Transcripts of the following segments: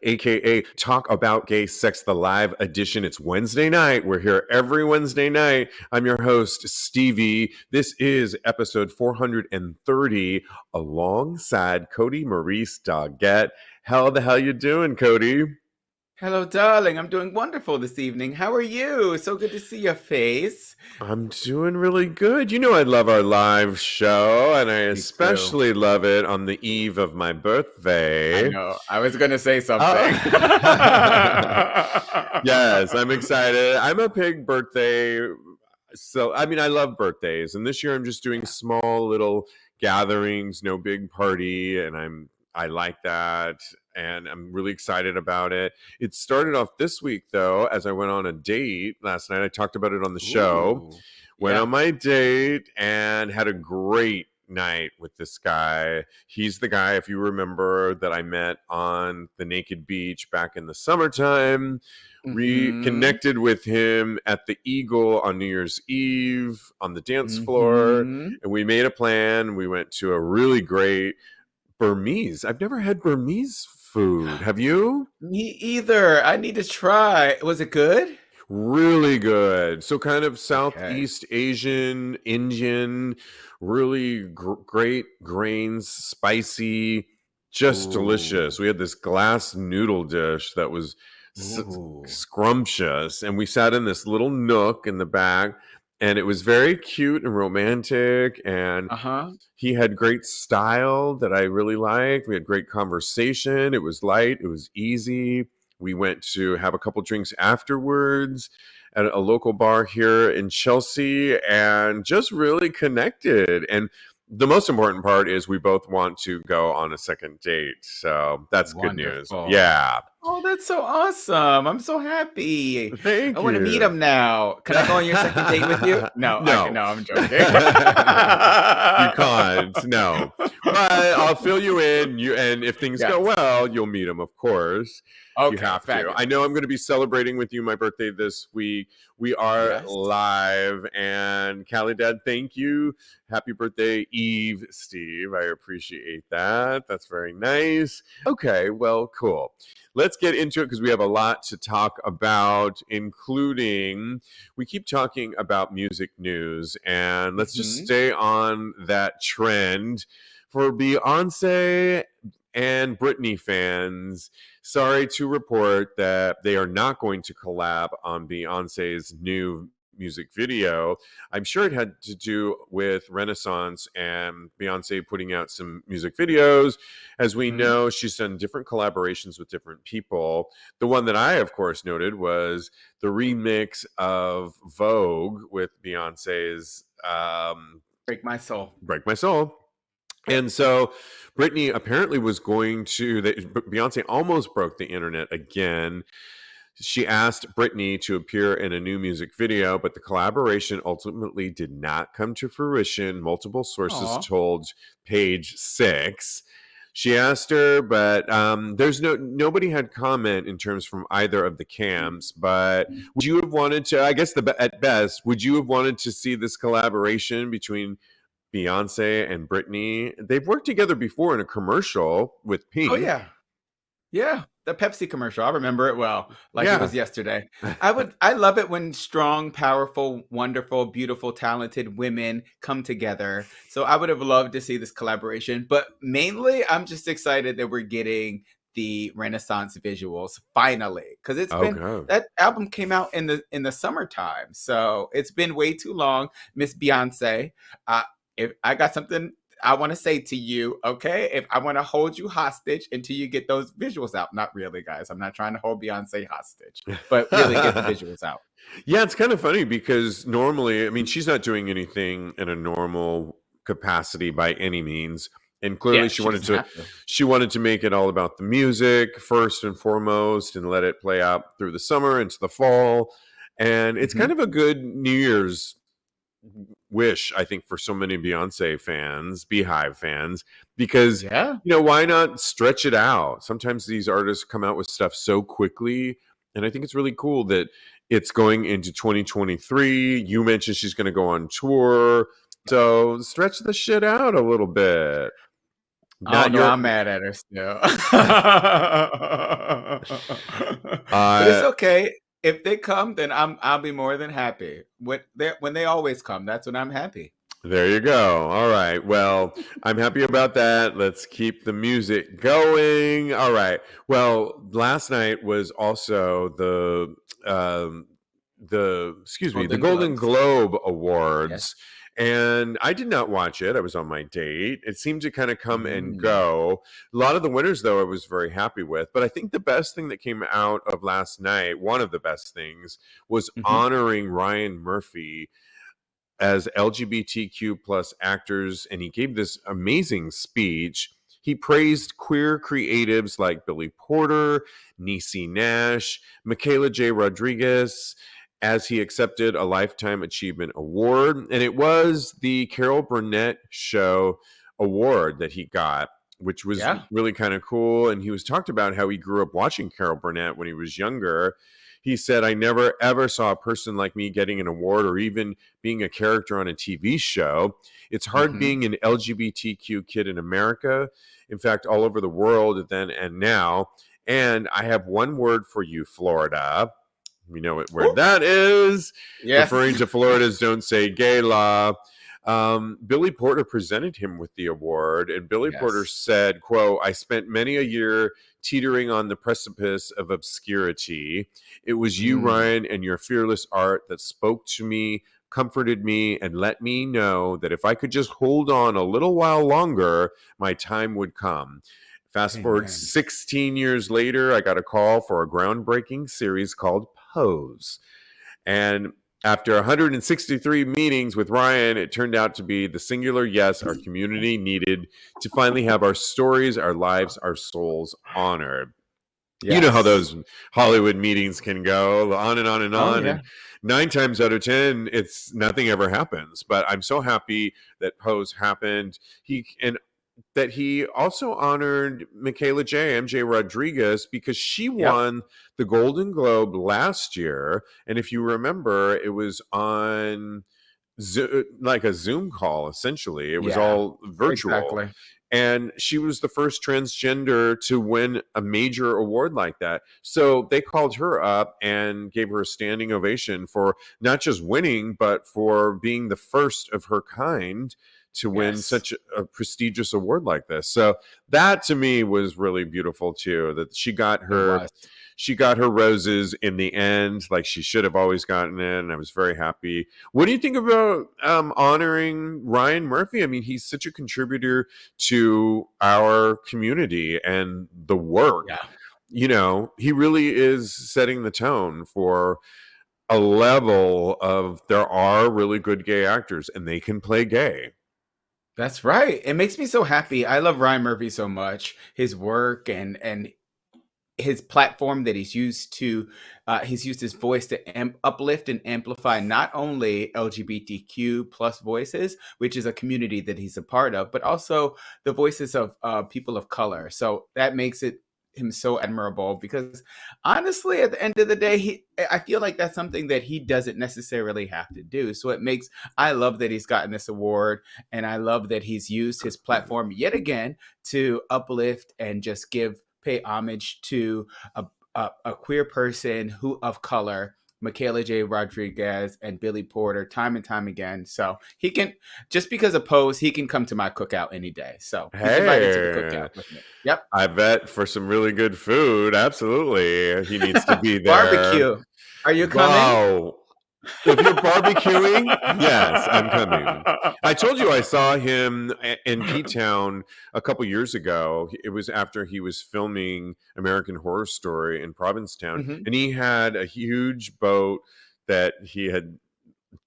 aka Talk About Gay Sex, the live edition. It's Wednesday night. We're here every Wednesday night. I'm your host, Stevie. This is episode 430 alongside Kodi Maurice Doggette. How the hell you doing, Kodi? Hello, darling. I'm doing wonderful this evening. How are you? So good to see your face. I'm doing really good. You know I love our live show, and I Me too. especially love it on the eve of my I birthday. know. I was going to say something. Yes, I'm excited. I'm a big birthday. So, I mean, I love birthdays, and this year I'm just doing small little gatherings, no big party, and I like that, and I'm really excited about it. It started off this week though, as I went on a date last night. I talked about it on the show. Ooh. Went Yeah. on my date and had a great night with this guy. He's the guy, if you remember, that I met on the naked beach back in the summertime. Mm-hmm. Reconnected with him at the Eagle on New Year's Eve on the dance floor, Mm-hmm. and we made a plan. We went to a really great Burmese. I've never had Burmese food. Have you? Me either. I need to try. Was it good? Really good. So kind of Okay. Southeast Asian, Indian, really great grains, spicy, just delicious. Ooh. We had this glass noodle dish that was Ooh. scrumptious, and we sat in this little nook in the back, and it was very cute and romantic, and Uh-huh. he had great style that I really liked. We had great conversation. It was light, it was easy. We went to have a couple drinks afterwards at a local bar here in Chelsea and just really connected. And the most important part is we both want to go on a second date. So that's good news. Wonderful. Yeah. Oh, that's so awesome. I'm so happy. I Thank want to meet you. him now. Can I go on your second date with you? No, No. no, I'm joking. You can't. No. But I'll fill you in. And if things go Yes. well, you'll meet him, of course. You Okay, have to. I know I'm fabulous. going to be celebrating with you my birthday this week. We are Yes. live. And Callie Dad, thank you. Happy birthday, Eve, Steve. I appreciate that. That's very nice. Okay, well, cool. Let's get into it because we have a lot to talk about, including we keep talking about music news, and let's just Hmm. stay on that trend for Beyonce and Britney fans. Sorry to report that they are not going to collab on Beyonce's new music video. I'm sure it had to do with Renaissance and Beyonce putting out some music videos. As we Hmm. know, she's done different collaborations with different people. The one that I, of course, noted was the remix of Vogue with Beyonce's Break my soul. Break My Soul. And so Britney apparently was going to, Beyonce almost broke the internet again. She asked Britney to appear in a new music video, but the collaboration ultimately did not come to fruition. Multiple sources Aw. told Page Six. She asked her, but there's nobody had comment in terms from either of the camps. But would you have wanted to? I guess at best, would you have wanted to see this collaboration between Beyonce and Britney? They've worked together before in a commercial with Oh, Pink. yeah. Yeah. The Pepsi commercial. I remember it well, like it Yeah. was yesterday. I love it when strong, powerful, wonderful, beautiful, talented women come together. So I would have loved to see this collaboration. But mainly, I'm just excited that we're getting the Renaissance visuals finally. Because Okay. that album came out in the summertime. So it's been way too long. Miss Beyonce. Uh, if I got something I want to say to you, okay? If I want to hold you hostage until you get those visuals out. Not really, guys. I'm not trying to hold Beyonce hostage, but really get the visuals out. Yeah, it's kind of funny because normally, I mean, she's not doing anything in a normal capacity by any means. And clearly Yeah, she doesn't have to. she wanted to make it all about the music first and foremost and let it play out through the summer into the fall. And it's Hmm. kind of a good New Year's wish, I think, for so many Beyonce fans, Beehive fans, because Yeah. why not stretch it out? Sometimes these artists come out with stuff so quickly, and I think it's really cool that it's going into 2023. You mentioned she's going to go on tour, so stretch the shit out a little bit. Oh Not no, your. I'm mad at her still. But it's uh, okay. If they come, then I'll be more than happy. When they always come, that's when I'm happy. There you go. All right. Well, I'm happy about that. Let's keep the music going. All right. Well, last night was also um, the Golden Golden Globes. Globe Yes. Awards, and I did not watch it. I was on my date. It seemed to kind of come and Mm. go. A lot of the winners, though, I was very happy with. But I think the best thing that came out of last night, one of the best things, was Hmm. honoring Ryan Murphy as LGBTQ plus actors, and he gave this amazing speech. He praised queer creatives like Billy Porter, Niecy Nash, Michaela J. Rodriguez, as he accepted a Lifetime Achievement Award. And it was the Carol Burnett Show Award that he got, which was Yeah. really kind of cool. And he was talked about how he grew up watching Carol Burnett when he was younger. He said, I never ever saw a person like me getting an award or even being a character on a TV show. It's hard Hmm. being an LGBTQ kid in America, in fact, all over the world then and now. And I have one word for you, Florida. We know where Ooh, that is, yes. referring to Florida's Don't Say Gay law. Billy Porter presented him with the award, and Billy Porter Yes. said, quote, I spent many a year teetering on the precipice of obscurity. It was you, Mm. Ryan, and your fearless art that spoke to me, comforted me, and let me know that if I could just hold on a little while longer, my time would come. Fast forward Amen. 16 years later, I got a call for a groundbreaking series called Pose. And after 163 meetings with Ryan, it turned out to be the singular yes our community needed to finally have our stories, our lives, our souls honored. You know how Yes. those Hollywood meetings can go on and on and Oh on. yeah. And 9 times out of 10, it's nothing ever happens. But I'm so happy that Pose happened. He also honored Michaela J. MJ Rodriguez because she Yep. won the Golden Globe last year. And if you remember, it was on like a Zoom call, essentially. It was Yeah. all virtual. Exactly. And she was the first transgender to win a major award like that. So they called her up and gave her a standing ovation for not just winning, but for being the first of her kind to win Yes. such a prestigious award like this. So that to me was really beautiful too, that It was. she got her roses in the end, like she should have always gotten it. And I was very happy. What do you think about honoring Ryan Murphy? I mean, he's such a contributor to our community and the work. Yeah. He really is setting the tone for a level of there are really good gay actors and they can play gay. That's right. It makes me so happy. I love Ryan Murphy so much. His work and his platform that he's used his voice to uplift and amplify not only LGBTQ plus voices, which is a community that he's a part of, but also the voices of people of color. So that makes him so admirable because honestly at the end of the day I feel like that's something that he doesn't necessarily have to do. So I love that he's gotten this award, and I love that he's used his platform yet again to uplift and just pay homage to a queer person who of color, Michaela J. Rodriguez and Billy Porter, time and time again. So he can, just because of Pose, he can come to my cookout any day. So he's invited to the Hey, cookout with me. Yep. I bet for some really good food. Absolutely. He needs to be there. Barbecue. Are you coming? Wow. If you're barbecuing, yes, I'm coming. I told you I saw him in P Town a couple years ago. It was after he was filming American Horror Story in Provincetown, Mhm. and he had a huge boat that he had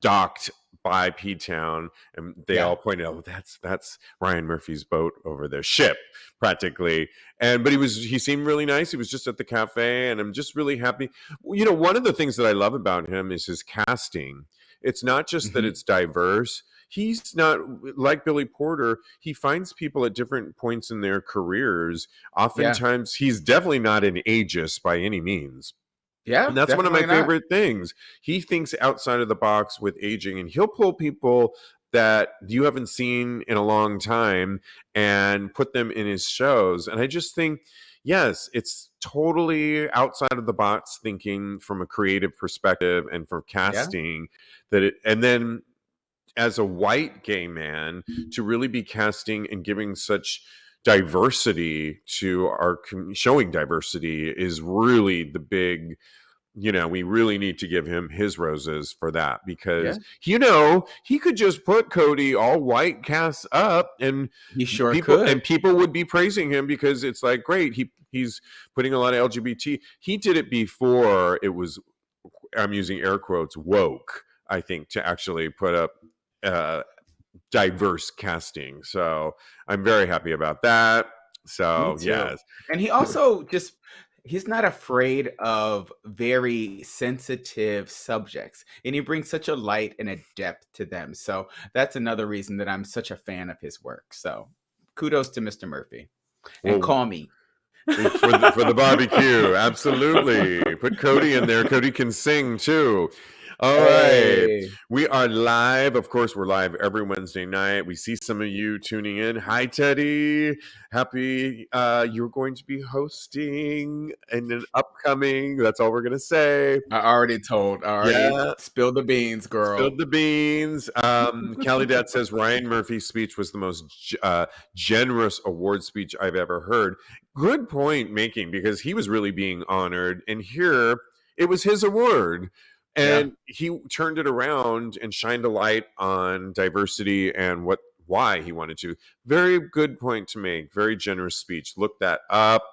docked by P Town, and they Yeah. all pointed out, that's Ryan Murphy's boat over there, ship practically. But he seemed really nice. He was just at the cafe, and I'm just really happy. One of the things that I love about him is his casting. It's not just that Mhm. it's diverse. He's not like Billy Porter. He finds people at different points in their careers. Yeah. Oftentimes, he's definitely not an ageist by any means. Yeah, And that's one of my definitely not. favorite things. He thinks outside of the box with aging, and he'll pull people that you haven't seen in a long time and put them in his shows. And I just think, yes, it's totally outside of the box thinking from a creative perspective and from Yeah. casting and then as a white gay man to really be casting and giving such diversity to showing diversity is really the big, we really need to give him his roses for that, Yeah. because he could just put Kodi all white cast up and He sure people could. would be praising him because it's like, great, he's putting a lot of LGBT. He did it before it was, I'm using air quotes, woke, I think, to actually put up uh diverse casting. So I'm very happy about that. Me So too. yes. And he also just he's not afraid of very sensitive subjects, and he brings such a light and a depth to them. So that's another reason that I'm such a fan of his work. So kudos to Mr. Murphy. And Well, call me. for the barbecue, absolutely. Put Kodi in there. Kodi can sing too. All right. Hey. We are live. Of course, we're live every Wednesday night. We see some of you tuning in. Hi, Teddy. Happy you're going to be hosting in an upcoming. That's all we're going to say. I already Yeah. spilled the beans, Spilled girl. the beans. Callie Dad says Ryan Murphy's speech was the most generous award speech I've ever heard. Good point making, because he was really being honored, and here it was his award, Yeah. and he turned it around and shined a light on diversity and why he wanted to. Very good point to make. Very generous speech. Look that up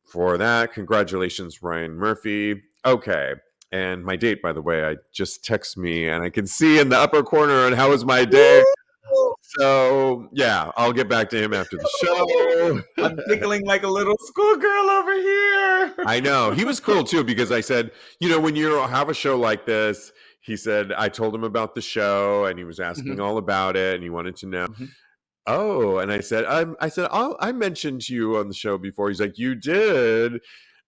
for that. Congratulations, Ryan Murphy. Okay. And my date, by the way, I just text me and I can see in the upper corner and how was my day. Woo! So yeah, I'll get back to him after the show. I'm giggling like a little schoolgirl over here. I know. He was cool too, because I said, when you have a show like this, he said, I told him about the show and he was asking Mhm, all about it and he wanted to know. mhm. Oh, and I mentioned you on the show before. He's like, you did.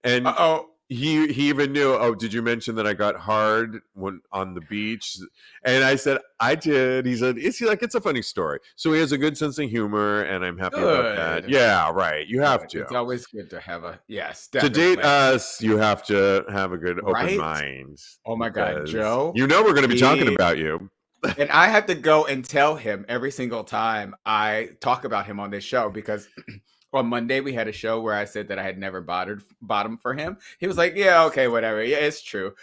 And Uh-oh. he even knew, oh, did you mention that I got hard when on the beach? And I said, I did. He said, it's a funny story. So he has a good sense of humor, and I'm happy about that. Good. Yeah, right. You have Good. to. It's always good to have a yes, To date definitely. us, you have to have a good open Right? mind, Oh my God, because Joe. we're going to be talking He about you. and I have to go and tell him every single time I talk about him on this show because on Monday we had a show where I said that I had never bottomed for him. He was like, "Yeah, okay, whatever. Yeah, it's true.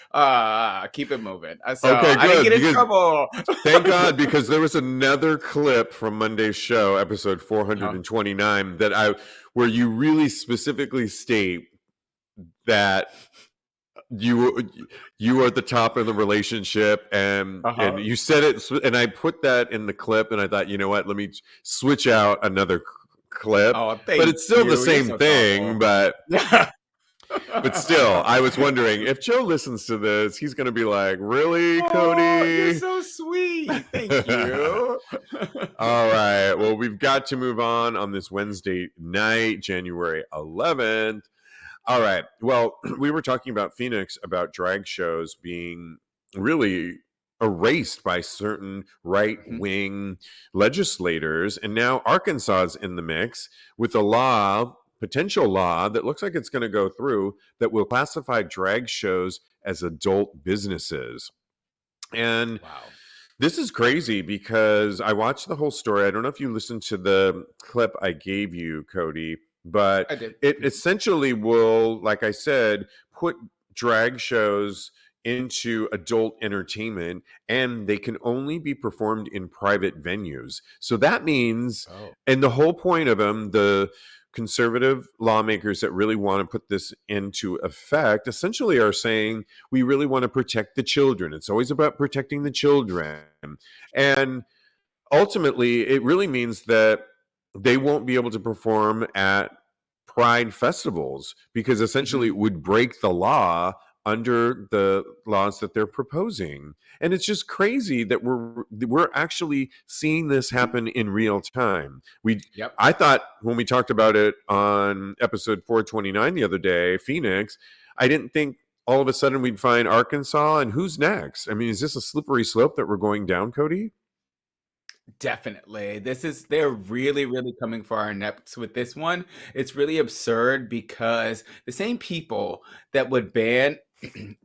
Keep it moving." So Okay, I didn't good. get in Because trouble. thank God, because there was another clip from Monday's show, episode Uh-huh. 429, where you really specifically state that you are at the top of the relationship, and Uh-huh. you said it, and I put that in the clip, and I thought, you know what, let me switch out another clip, Oh, but thank it's still the you. You're same so thing, thoughtful. but Yeah. still, I was wondering if Joe listens to this, he's going to be like, really, Oh, you're Kodi? so sweet. Thank you. All right. Well, we've got to move on this Wednesday night, January 11th. All right. Well, we were talking about Phoenix, about drag shows being really erased by certain right Mhm. wing legislators. And now Arkansas is in the mix with a potential law that looks like it's going to go through, that will classify drag shows as adult businesses. And Wow. this is crazy, because I watched the whole story. I don't know if you listened to the clip I gave you, Kodi, but I did. it essentially will, like I said, put drag shows into adult entertainment, and they can only be performed in private venues. So that means, Oh. and the whole point of them, the conservative lawmakers that really want to put this into effect essentially are saying, we really want to protect the children. It's always about protecting the children. And ultimately, it really means that they won't be able to perform at pride festivals, because essentially Mhm. it would break the law under the laws that they're proposing. And it's just crazy that we're actually seeing this happen in real time. we Yep. I thought when we talked about it on episode 429 the other day, Phoenix, I didn't think all of a sudden we'd find Arkansas, and who's next? I mean, is this a slippery slope that we're going down, Kodi? Definitely. They're really, really coming for our necks with this one. It's really absurd because the same people that would ban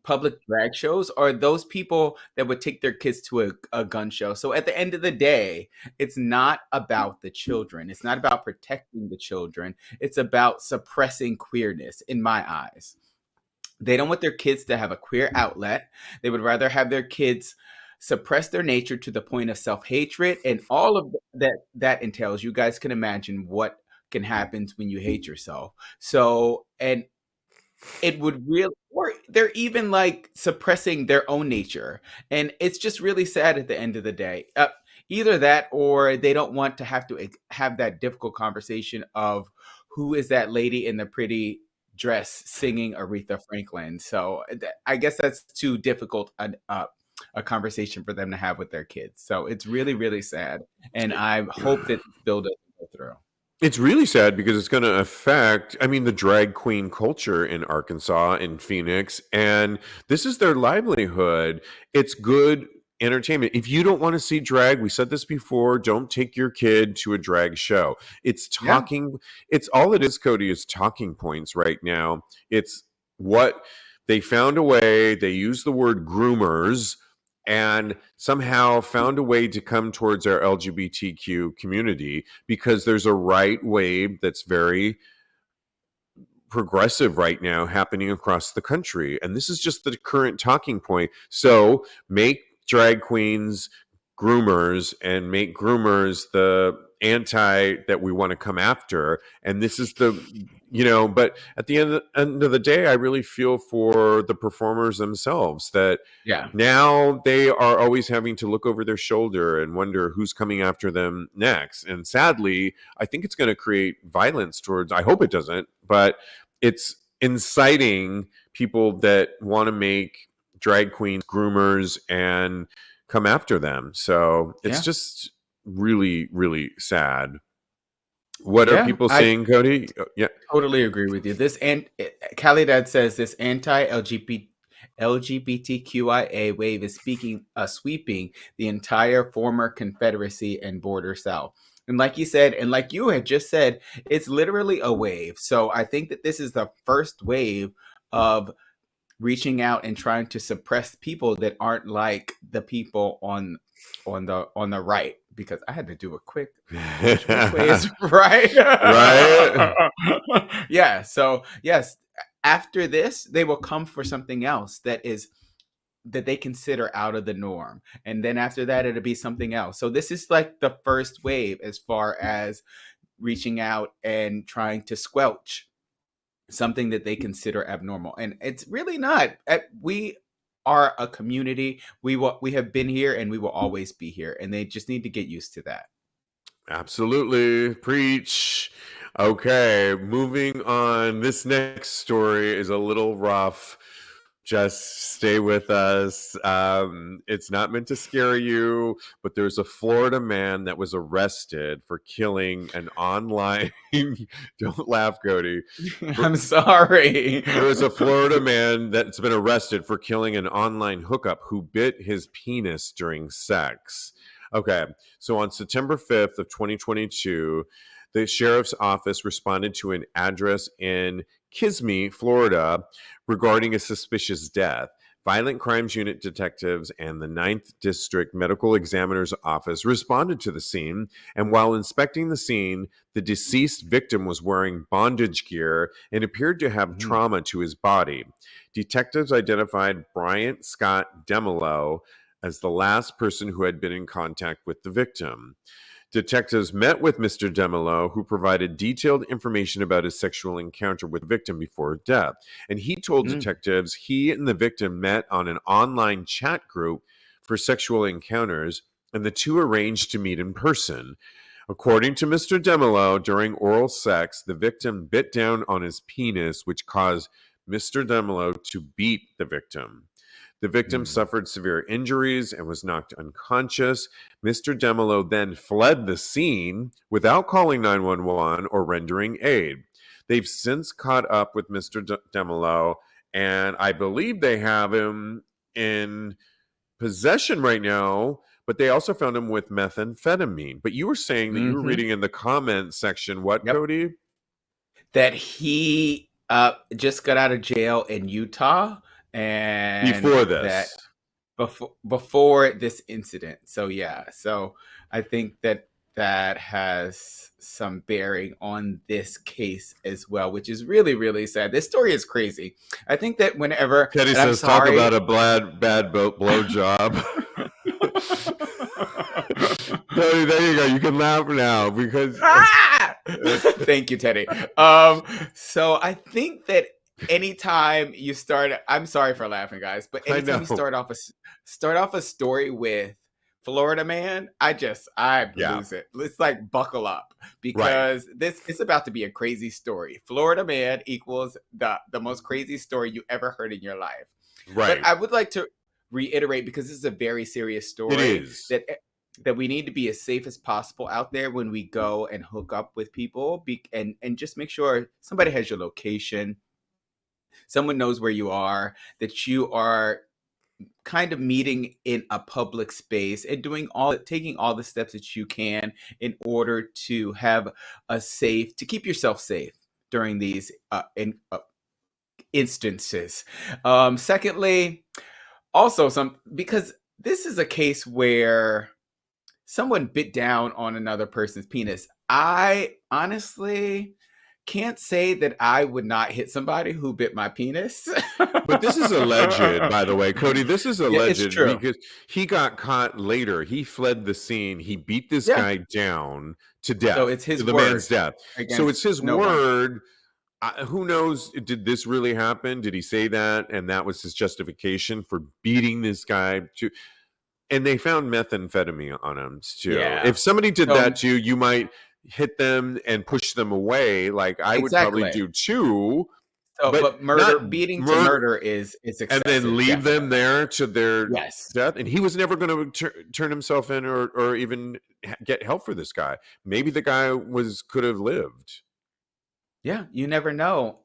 public drag shows are those people that would take their kids to a gun show. So at the end of the day, it's not about the children. It's not about protecting the children. It's about suppressing queerness in my eyes. They don't want their kids to have a queer outlet. They would rather have their kids suppress their nature to the point of self-hatred and all of that entails. You guys can imagine what can happen when you hate yourself. So, and it would really, or they're even like suppressing their own nature, and it's just really sad at the end of the day. Either that, or they don't want to have to have that difficult conversation of who is that lady in the pretty dress singing Aretha Franklin. So I guess that's too difficult a conversation for them to have with their kids. So it's really, really sad, and I hope that this bill doesn't go through. It's really sad because it's going to affect, I mean, the drag queen culture in Arkansas and Phoenix, and this is their livelihood. It's good entertainment. If you don't want to see drag, we said this before, don't take your kid to a drag show. It's Yeah, talking, it's all it is, Kodi, is talking points right now. It's what they found a way, they use the word groomers and somehow found a way to come towards our LGBTQ community because there's a right wave that's very progressive right now happening across the country. And this is just the current talking point. So make drag queens groomers and make groomers the anti that we want to come after. And this is the, but at the end of the day, I really feel for the performers themselves that yeah, now they are always having to look over their shoulder and wonder who's coming after them next. And sadly, I think it's going to create violence towards, I hope it doesn't, but it's inciting people that want to make drag queens groomers and come after them. So it's yeah, just really, really sad. What are yeah. people I saying, Kodi? Yeah. totally agree with you. This and Khalidad says this anti-LGBTQIA wave is sweeping the entire former Confederacy and border South. And like you said, and like you had just said, it's literally a wave. So I think that this is the first wave of reaching out and trying to suppress people that aren't like the people on the right, because I had to do a quick which way is right. Right? Yeah, so yes, after this they will come for something else that they consider out of the norm, and then after that it'll be something else. So this is like the first wave as far as reaching out and trying to squelch something that they consider abnormal, and it's really not. We are a community. We have been here and we will always be here, and they just need to get used to that. Absolutely. Preach. Okay, moving on. This next story is a little rough. Just stay with us. It's not meant to scare you, but there's a Florida man that was arrested for killing an online. Don't laugh, Cody. For, I'm sorry. there is a Florida man that's been arrested for killing an online hookup who bit his penis during sex. Okay, so on September 5th of 2022, the sheriff's office responded to an address in Kissimmee, Florida, regarding a suspicious death. Violent Crimes Unit detectives and the Ninth District Medical Examiner's Office responded to the scene, and while inspecting the scene, the deceased victim was wearing bondage gear and appeared to have Mhm. trauma to his body. Detectives identified Bryant Scott Demelo as the last person who had been in contact with the victim. Detectives met with Mr. Demelo, who provided detailed information about his sexual encounter with the victim before death. And he told Mm. detectives he and the victim met on an online chat group for sexual encounters, and the two arranged to meet in person. According to Mr. Demelo, during oral sex, the victim bit down on his penis, which caused Mr. Demelo to beat the victim. The victim Mm. suffered severe injuries and was knocked unconscious. Mr. Demelo then fled the scene without calling 911 or rendering aid. They've since caught up with Mr. Demelo, and I believe they have him in possession right now, but they also found him with methamphetamine. But you were saying that you were Mm-hmm. reading in the comments section, what, Yep. Kodi? That he just got out of jail in Utah, and Before that this. before this incident. So yeah, so I think that that has some bearing on this case as well, which is really really sad. This story is crazy. I think that whenever, Teddy and I'm says, talk about sorry. a bad blow job. Teddy, there you go. You can laugh now because Ah! Thank you, Teddy. So I think that anytime you start, I'm sorry for laughing, guys, but I anytime you know. start off a story with Florida man, I Yeah, lose it. It's like buckle up, right, because this is about to be a crazy story. Florida man equals the most crazy story you ever heard in your life. But right. I would like to reiterate, because this is a very serious It story, is. that we need to be as safe as possible out there when we go and hook up with people, and just make sure somebody has your location, someone knows where you are, that you are kind of meeting in a public space and taking all the steps that you can in order to have to keep yourself safe during these instances. Secondly, also some because this is a case where someone bit down on another person's penis. I honestly can't say that I would not hit somebody who bit my penis. But this is alleged, by the way, Kodi. This is Yeah, it's alleged true. because he got caught later. He fled the scene. He beat this Yeah. guy down to So death, it's to his the man's word death. So it's against his no one. word. Who knows? Did this really happen? Did he say that? And that was his justification for beating this guy to. And they found methamphetamine on him too. Yeah. If somebody did that So to you, you might hit them and push them away, like I would probably exactly. do too, So, but but not beating to murder murder is and then excessive, leave them definitely. there to their Yes. death. And he was never going to turn himself in or even get help for this guy. Maybe the guy could have lived. Yeah, you never know.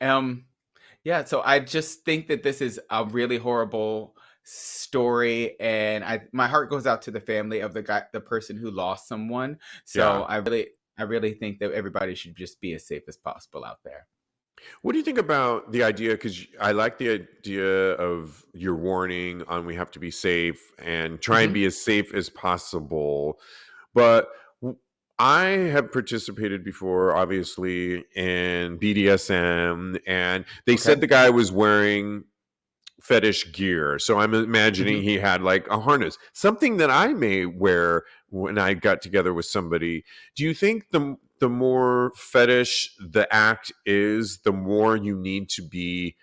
Yeah, so I just think that this is a really horrible story, and my heart goes out to the family of the person who lost someone. So Yeah. I really think that everybody should just be as safe as possible out there. What do you think about the idea? Because I like the idea of your warning on we have to be safe and try and Hmm. be as safe as possible. But I have participated before, obviously, in BDSM, and they said Okay. the guy was wearing fetish gear. So I'm imagining Hmm. he had like a harness, something that I may wear when I got together with somebody. Do you think the more fetish the act is, the more you need to be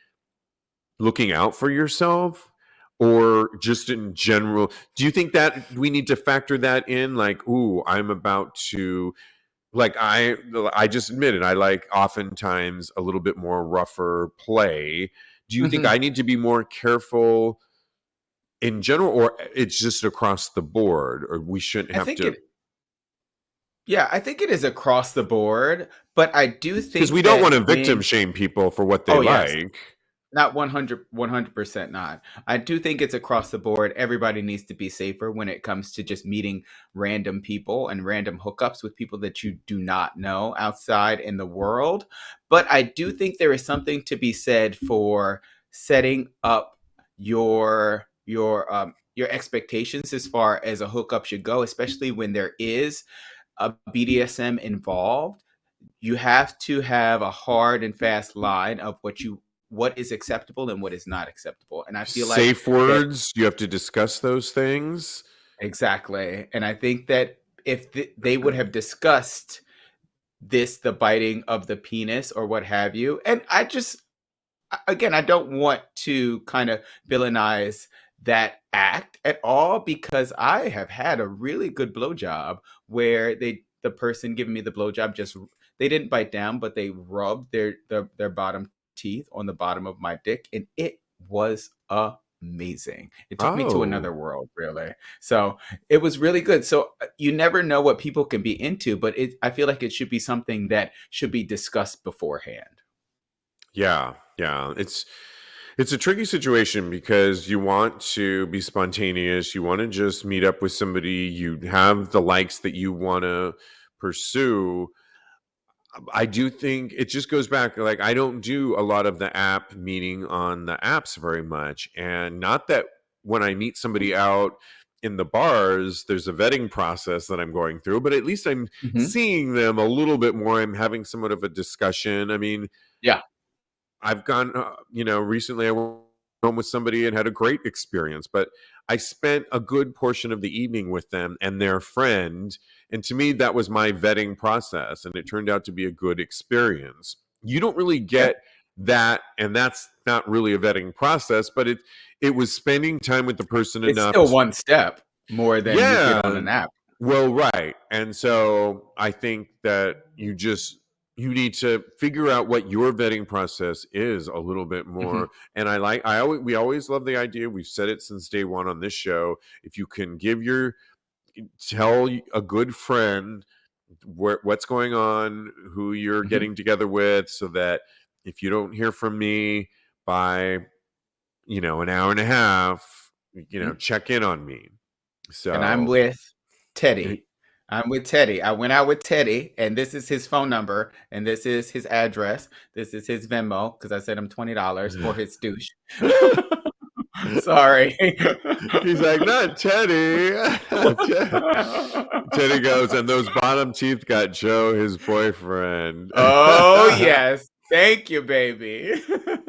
looking out for yourself? Or just in general, do you think that we need to factor that in? Like, ooh, I'm about to like I just admitted I like oftentimes a little bit more rougher play. Do you think Hmm. I need to be more careful in general, or it's just across the board, or we shouldn't I have think to? it. Yeah, I think it is across the board, but I do Because we think don't that want to victim when. shame people for what they Oh yes. like. Not 100% not. I do think it's across the board. Everybody needs to be safer when it comes to just meeting random people and random hookups with people that you do not know outside in the world. But I do think there is something to be said for setting up your expectations as far as a hookup should go, especially when there is a BDSM involved. You have to have a hard and fast line of what is acceptable and what is not acceptable. And I feel like Safe that. words, you have to discuss those things. Exactly. And I think that if they would have discussed the biting of the penis or what have you, and again, I don't want to kind of villainize that act at all, because I have had a really good blowjob where the person giving me the blowjob just, they didn't bite down, but they rubbed their bottom teeth on the bottom of my dick, and it was amazing. It took me to Oh, another world, really. So it was really good. So you never know what people can be into, but I feel like it should be something that should be discussed beforehand. yeah, yeah. It's a tricky situation because you want to be spontaneous. You want to just meet up with somebody. You have the likes that you want to pursue. I do think it just goes back. Like, I don't do a lot of the app meeting on the apps very much. And not that when I meet somebody out in the bars, there's a vetting process that I'm going through, but at least I'm Mm-hmm. seeing them a little bit more. I'm having somewhat of a discussion. I mean, Yeah. I've gone, recently I went home with somebody and had a great experience, but I spent a good portion of the evening with them and their friend. And to me, that was my vetting process. And it turned out to be a good experience. You don't really Yeah. get that. And that's not really a vetting process, but it was spending time with the person It's enough. still one step more than you get on Yeah. an app. Well, right. And so I think that you need to figure out what your vetting process is a little bit Mm-hmm. more. And I always we always love the idea. We've said it since day one on this show. If you can tell a good friend what's going on, who you're Mm-hmm. getting together with, so that if you don't hear from me by, an hour and a half, Mm-hmm. check in on me. And I'm So with Teddy. I'm with Teddy. I went out with Teddy, and this is his phone number, and this is his address. This is his Venmo because I sent him $20 for his douche. Sorry. He's like, not Teddy. Teddy goes, and those bottom teeth got Joe, his boyfriend. Oh yes, thank you, baby.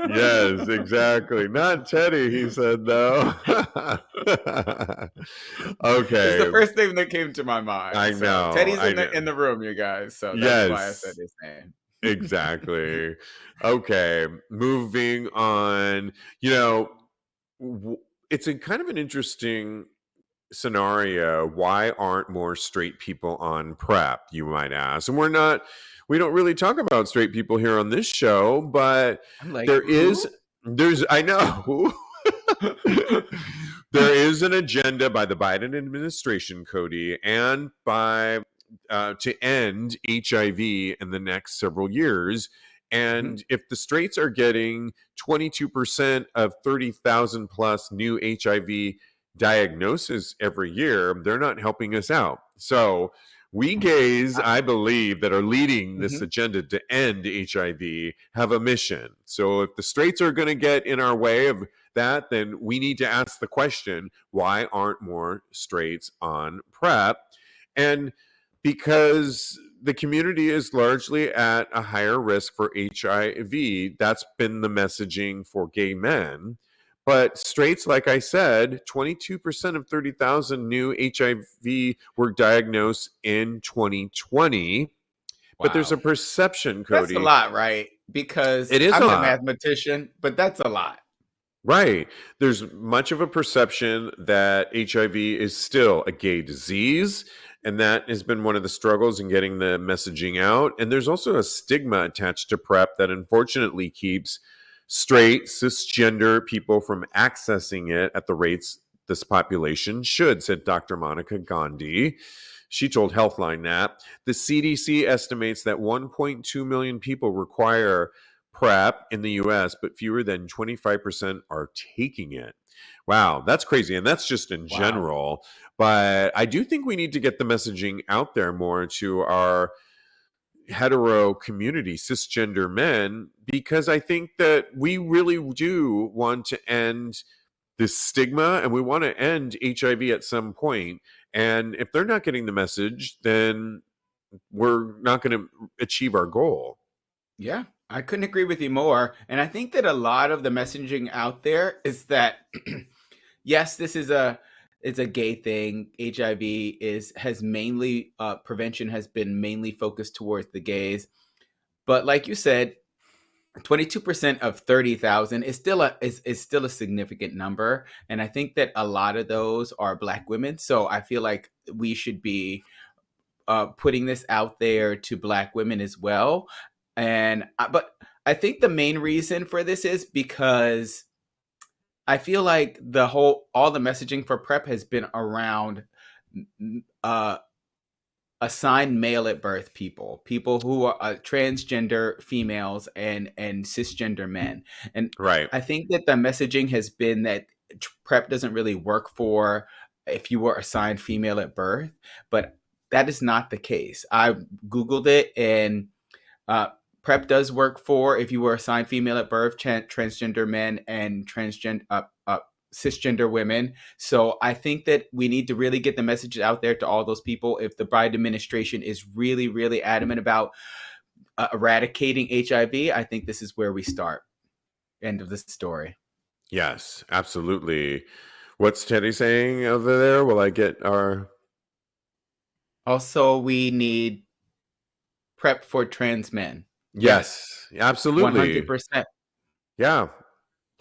Yes, exactly. Not Teddy, he said, though. It's the Okay. first thing that came to my mind. I So know. Teddy's I in know. the room, you guys. So that's why I said Yes, his name. exactly. Okay. Moving on. You know, it's a kind of an interesting scenario. Why aren't more straight people on prep, you might ask? And we don't really talk about straight people here on this show, but I'm like, there is who? there's I know there is an agenda by the Biden administration, Kodi, and by to end HIV in the next several years. Mhm. And if the straights are getting 22% of 30,000 plus new HIV diagnosis every year, they're not helping us out. So we gays, I- I believe, that are leading this mhm. agenda to end HIV have a mission. So if the straights are going to get in our way of that, then we need to ask the question, why aren't more straights on PrEP? And because the community is largely at a higher risk for HIV, that's been the messaging for gay men. But straights, like I said, 22% of 30,000 new HIV were diagnosed in 2020. But there's a Wow. perception, That's a Kodi. lot, right? Because It is I'm a the lot. mathematician, but that's a lot. Right. There's much of a perception that HIV is still a gay disease. And that has been one of the struggles in getting the messaging out. And there's also a stigma attached to PrEP that unfortunately keeps straight, cisgender people from accessing it at the rates this population should, said Dr. Monica Gandhi. She told Healthline that the CDC estimates that 1.2 million people require PrEP in the US, but fewer than 25% are taking it. Wow, that's crazy. And that's just in Wow. general. But I do think we need to get the messaging out there more to our hetero community, cisgender men, because I think that we really do want to end this stigma and we want to end HIV at some point. And if they're not getting the message, then we're not going to achieve our goal. Yeah, I couldn't agree with you more. And I think that a lot of the messaging out there is that yes, this is a it's a gay thing. HIV is has mainly prevention has been mainly focused towards the gays. But like you said, 22% of 30,000 is still a significant number, and I think that a lot of those are Black women. So I feel like we should be putting this out there to Black women as well. But I think the main reason for this is because I feel like all the messaging for PrEP has been around uh assigned male at birth people who are transgender females and cisgender men. And Right. I think that the messaging has been that PrEP doesn't really work for if you were assigned female at birth, but that is not the case. I Googled it, and PrEP does work for if you were assigned female at birth, transgender men, and cisgender women. So I think that we need to really get the message out there to all those people. If the Biden administration is really, really adamant about eradicating HIV, I think this is where we start. End of the story. Yes, absolutely. What's Teddy saying over there? Will I get our... Also, we need PrEP for trans men. Yes, Yes, absolutely. 100%. Yeah.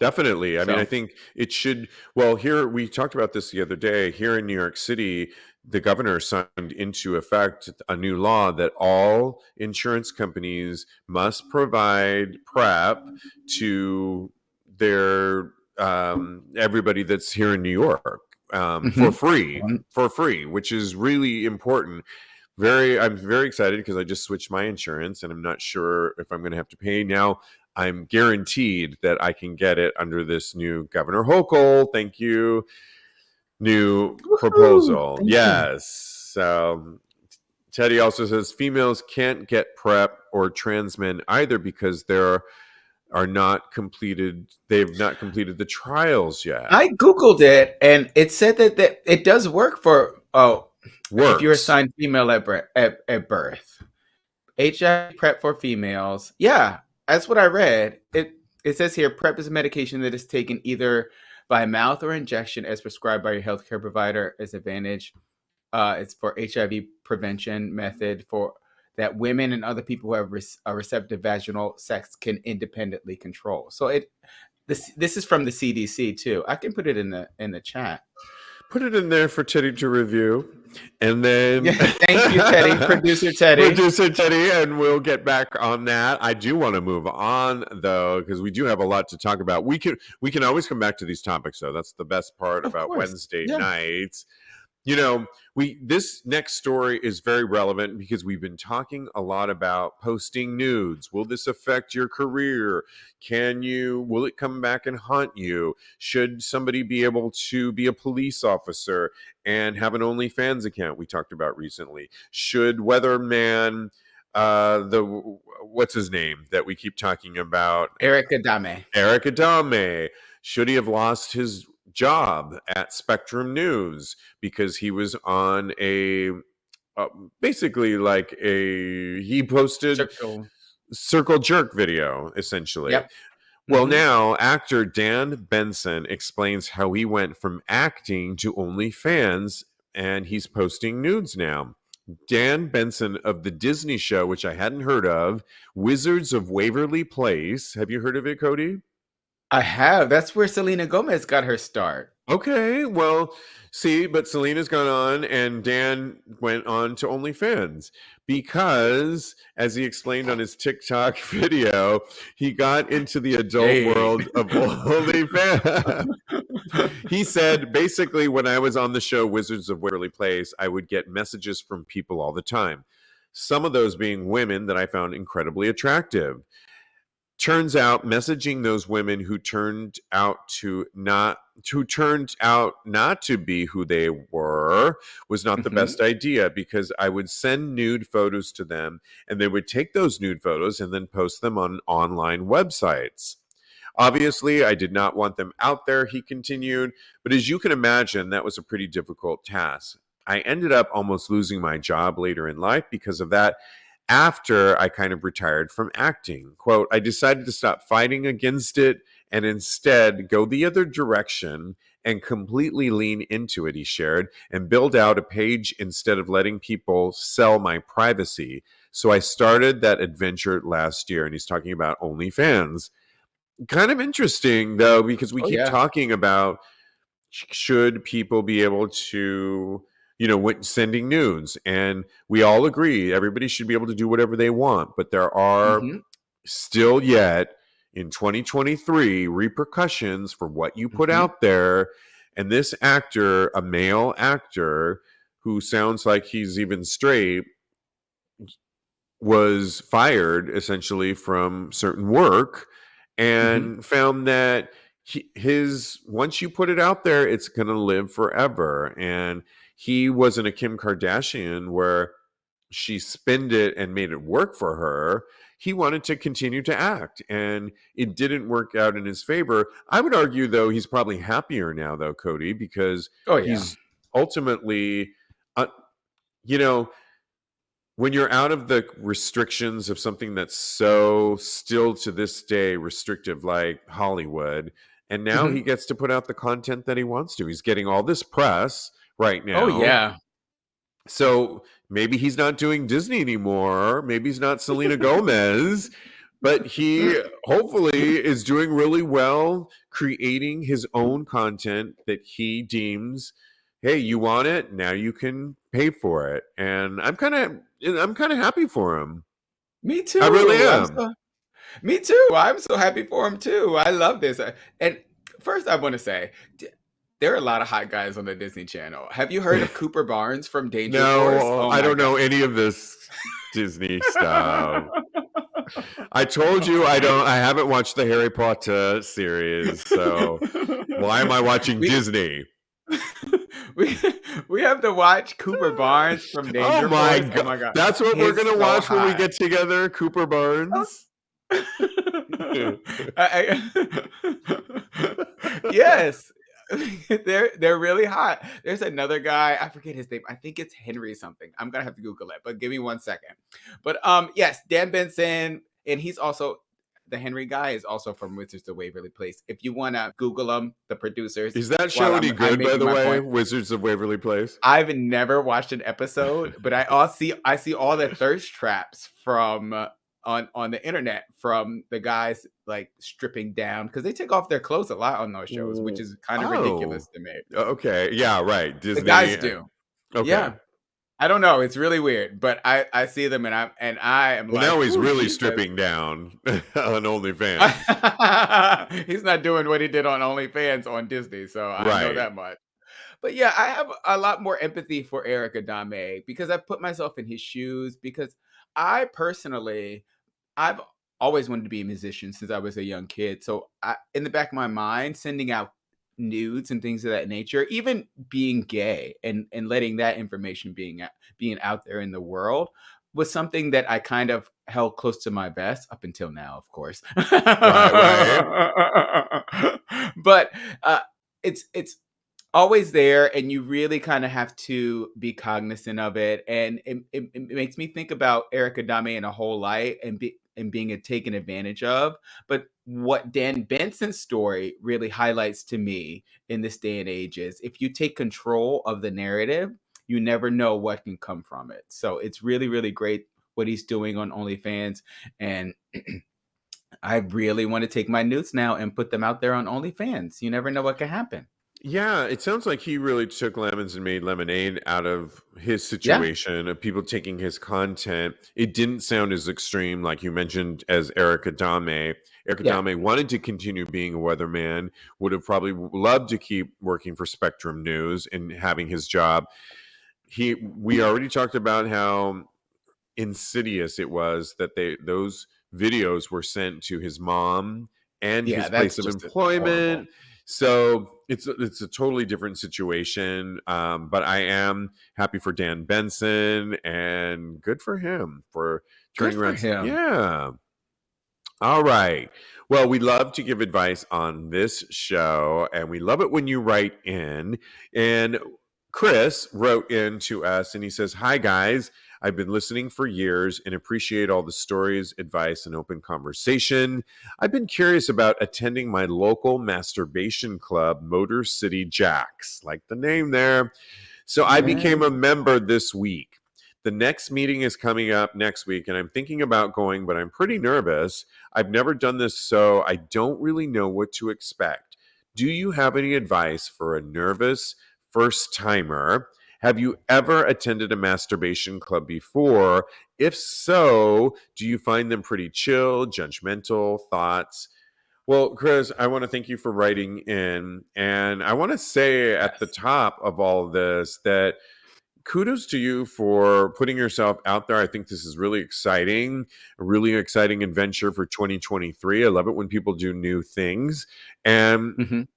Definitely. I mean, I So, think it should. Well, here we talked about this the other day. Here in New York City, the governor signed into effect a new law that all insurance companies must provide PrEP to their everybody that's here in New York mhm. for free, which is really important. I'm very excited because I just switched my insurance and I'm not sure if I'm going to have to pay now. I'm guaranteed that I can get it under this new Governor Hochul. Thank you. New Woohoo! proposal. Thank you. Yes. So Teddy also says females can't get PrEP or trans men either because there are not completed. They've not completed the trials yet. I Googled it, and it said that it does work for, if you're Works. assigned female at birth. HIV PrEP for females. Yeah, that's what I read. It says here PrEP is a medication that is taken either by mouth or injection as prescribed by your healthcare provider as advantage. It's for HIV prevention method for that women and other people who have a receptive vaginal sex can independently control. So this is from the CDC too. I can put it in the chat. Put it in there for Teddy to review. And then Yeah, thank you, Teddy, producer Teddy. producer Teddy, and we'll get back on that. I do want to move on though, because we do have a lot to talk about. We can always come back to these topics though. That's the best part Of about course. Wednesday Yeah. nights. You know, this next story is very relevant because we've been talking a lot about posting nudes. Will this affect your career? Will it come back and haunt you? Should somebody be able to be a police officer and have an OnlyFans account we talked about recently? Should Weatherman, the what's his name that we keep talking about? Eric Adame. Eric Adame, should he have lost his job at Spectrum News because he was on basically like he posted circle jerk video essentially. Yep. Well, Mm-hmm. now actor Dan Benson explains how he went from acting to OnlyFans, and he's posting nudes now. Dan Benson of the Disney show, which I hadn't heard of, Wizards of Waverly Place. Have you heard of it, Kodi? I have. That's where Selena Gomez got her start. Okay, well, see, but Selena's gone on and Dan went on to OnlyFans because, as he explained on his TikTok video, he got into the adult world of OnlyFans. He said, basically, when I was on the show Wizards of Waverly Place, I would get messages from people all the time. Some of those being women that I found incredibly attractive. Turns out messaging those women who turned out not to be who they were was not the best idea, because I would send nude photos to them and they would take those nude photos and then post them on online websites. Obviously, I did not want them out there, he continued, but as you can imagine, that was a pretty difficult task. I ended up almost losing my job later in life because of that, after I kind of retired from acting. Quote, I decided to stop fighting against it and instead go the other direction and completely lean into it, he shared, and build out a page instead of letting people sell my privacy. So I started that adventure last year, and he's talking about OnlyFans. Kind of interesting, though, because we keep talking about should people be able to, sending nudes, and we all agree everybody should be able to do whatever they want, but there are still yet in 2023 repercussions for what you put out there. And this actor, a male actor who sounds like he's even straight, was fired essentially from certain work Mhm. and found that his once you put it out there, it's going to live forever. And he wasn't a Kim Kardashian where she spinned it and made it work for her. He wanted to continue to act, and it didn't work out in his favor. I would argue, though, he's probably happier now, though, Kodi, because Oh yeah. he's ultimately, uh, you know, when you're out of the restrictions of something that's so still to this day restrictive, like Hollywood, and now he Mhm. gets to put out the content that he wants to. He's getting all this press right Oh now. yeah. So maybe he's not doing Disney anymore. Maybe he's not Selena Gomez, but he hopefully is doing really well creating his own content that he deems, hey, you want it? Now you can pay for it. And I'm kind of happy for him. Me I really too. am. Me too. I'm so happy for him too. I love this. And first, I want to say there are a lot of hot guys on the Disney Channel. Have you heard of Cooper Barnes from Danger Force? No, Oh I my don't god. know any of this Disney stuff. I told you I haven't watched the Harry Potter series, so why am I watching we Disney? we we have to watch Cooper Barnes from Oh Danger my Force. Oh god. my god, That's what we're he's gonna so watch when we hot. get together, Cooper Barnes. Yes, they're really hot. There's another guy, I forget his name. I think it's Henry something. I'm gonna have to Google it, but give me 1 second. But yes, Dan Benson, and he's also the Henry guy is also from Wizards of Waverly Place. If you wanna Google them, the producers, Is that while show any I'm good, by making the my way? point. Wizards of Waverly Place? I've never watched an episode, but I see all the thirst traps from on the internet from the guys like stripping down because they take off their clothes a lot on those shows, which is kind of Oh, ridiculous to me. okay. Yeah, right. The Disney. guys do, Okay. yeah. I don't know, it's really weird, but I see them and I am Well, like, now he's whoo, really Jesus. stripping down on OnlyFans. He's not doing what he did on OnlyFans on Disney, so I know Right. that much. But yeah, I have a lot more empathy for Eric Adame because I've put myself in his shoes because I personally I've always wanted to be a musician since I was a young kid. So in the back of my mind, sending out nudes and things of that nature, even being gay and letting that information being out there in the world was something that I kind of held close to my vest up until now, of course. Right, right. But it's always there, and you really kind of have to be cognizant of it. And it makes me think about Eric Adame in a whole light and being taken advantage of. But what Dan Benson's story really highlights to me in this day and age is if you take control of the narrative, you never know what can come from it. So it's really, really great what he's doing on OnlyFans. And I really want to take my nudes now and put them out there on OnlyFans. You never know what can happen. Yeah, it sounds like he really took lemons and made lemonade out of his Yeah. situation of people taking his content. It didn't sound as extreme, like you mentioned, as Eric Adame. Eric Yeah. Adame wanted to continue being a weatherman, would have probably loved to keep working for Spectrum News and having his job. We already talked about how insidious it was that those videos were sent to his mom and Yeah, his that's place of just horrible. employment. So it's a totally different situation. But I am happy for Dan Benson and good for him for Good turning for around. him. Yeah. All right. Well, we love to give advice on this show, and we love it when you write in. And Chris wrote in to us and he says, "Hi, guys. I've been listening for years and appreciate all the stories, advice, and open conversation. I've been curious about attending my local masturbation club, Motor City Jacks, like the name there. So I became a Yeah. member this week. The next meeting is coming up next week, and I'm thinking about going, but I'm pretty nervous. I've never done this, so I don't really know what to expect. Do you have any advice for a nervous first timer? Have you ever attended a masturbation club before? If so, do you find them pretty chill, judgmental? Thoughts?" Well, Chris, I want to thank you for writing in. And I want to say at the Yes. top of all of this that kudos to you for putting yourself out there. I think this is really exciting, a really exciting adventure for 2023. I love it when people do new things, and Mhm.